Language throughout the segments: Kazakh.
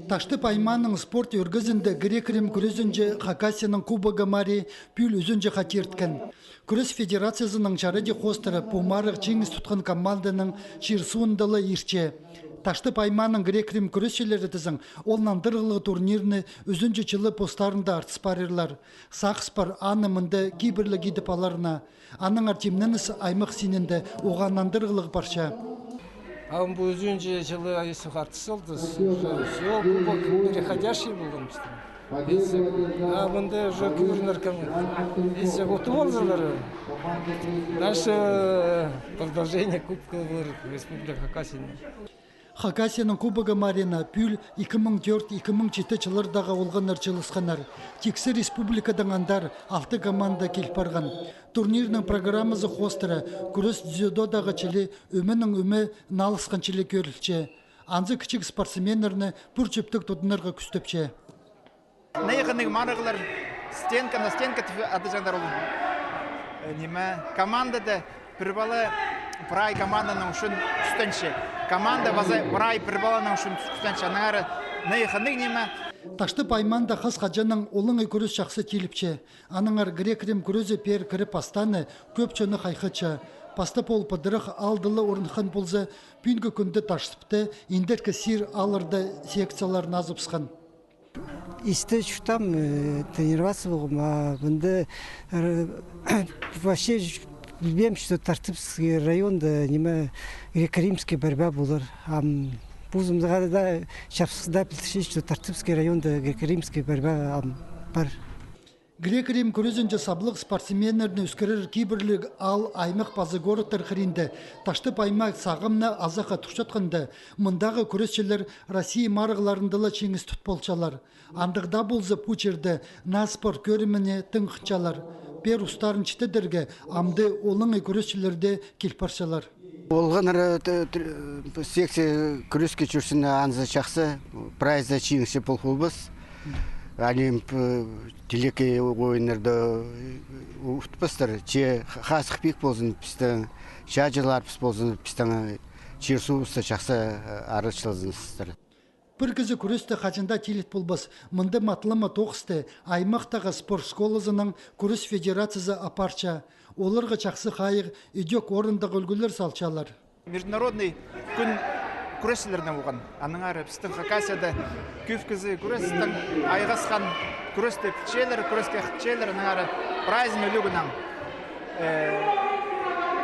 Ташты пайманың спорт өргізінде грек-рим күрезінде Хакасияның кубогы мари пүл үзінде қатерткен. Күрес федерациясының жарыды қостыры Пумарық чеңіз тұтқан команданың ширсуындылы ерче. Ташты пайманың грек-рим күресшілері тізің олнан дырғылы турнирні үзінде жылы постарында артыспарырлар. Сақспар анымынды кейбірлі гидіп аларына. Аның артемніңіз аймақ сенінде оғаннан дырғылығы парша. А bu üzünce жылы ayısı artısı oldu. Все, кубок переходящий был. А бunda уже кюрнеркам. Если готовы залары. Дальше продолжение кубка Республика Хакасия. Хакасияның кубогы марина пүл 2004-2007 жылырдағы олғанар жылысқанар. Тексі республикадан андар 6 команда келпарған. Турнирінің программасы қостыры күрес дзюдодағы чілі өмінің өмі налысқан чілі көрілче. Анзы кішік спортсменерні пүр чөптік тұтынарға күстіпче. Нейғының марығылар стенка на стенка аты жандар олу. Командада бір балы Прай команданың үшін үстінші. Команда базы Прай бір баланың үшін үстінші. Анағары нейғының неме? Ташты пайманда қыз қаджаның олыңы күрес жақсы келіпче. Аныңар грек-рим күрезі пер кіріп астаны көпчіні қайқыча. Пасты пол падырық алдылы орынхан болзы пүнгі күнді таштыпты, индеркі сир алырды секциялар назыпсқан. Исте там тренироваться болғым, а бұнды вообще Білбем, что Тартыпский районда неме греко-римский борьба болар. Бузымызға да шапсызда білтіші, что Тартыпский районда греко-римский борьба бар. Грек-рим күрезінде саблық спортсменерні өскерер кейбірлік ал аймақ базы городтар қыринді. Ташты паймақ сағымна азақа тұқшатқанды. Мұндағы күресшілер Россия марығыларындылы чеңіз тұтполчалар. Андықда болзы пучерді наспор көріміне тыңқынчалар. Пер ұстарын чітедерге амды олыңы күресшілерде келпаршалар. Олғаныр секция күреске жүрсін анзы чақсы прайза чеңісі полхулбыз. Олимп телеке ойынырды ұқтыпыстыр. Че қасық пек болсын пістің, шажылар піс болсын пістің черсу ұста чақсы арышылызыныстыр. Бір кізі күресті қачында телет болбас. Мұнды матлымы тоқысты аймақтағы спорт школызының күрес федерациясы апарча. Оларға чақсы қайық үйдек орындығы үлгілер салчалар. Международный күн күресілерден болған. Аның ары пістің Хакасияда көв кізі күрестің айғасқан күресті күтчелер, күреске күтчелер, аның ары прайзын өлігінен.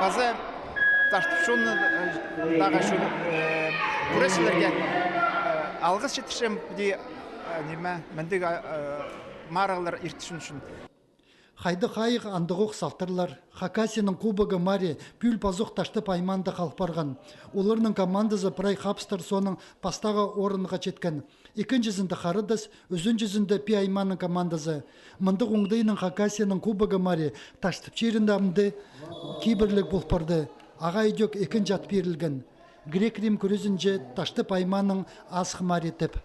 Базы таштыпшуны дағы шын күресілерге алғыз жетішем де мәндегі марығылар ертішін үшін. Қайды қайық андығық салтырлар. Хакасияның кубогы мари пүл пазуқ ташты пайманды қалпарған. Оларының командасы прай қапстар соның пастағы орынға четкен. Екіншізінде қарыдыз, өзіншізінде пи айманың командасы. Мұндық оңдайының Хакасияның кубогы мари таштып черінде амды кейбірлік болпарды. Аға үйдек екін жат берілген. Грек-рим күрезінде ташты пайманың асық мари тіп.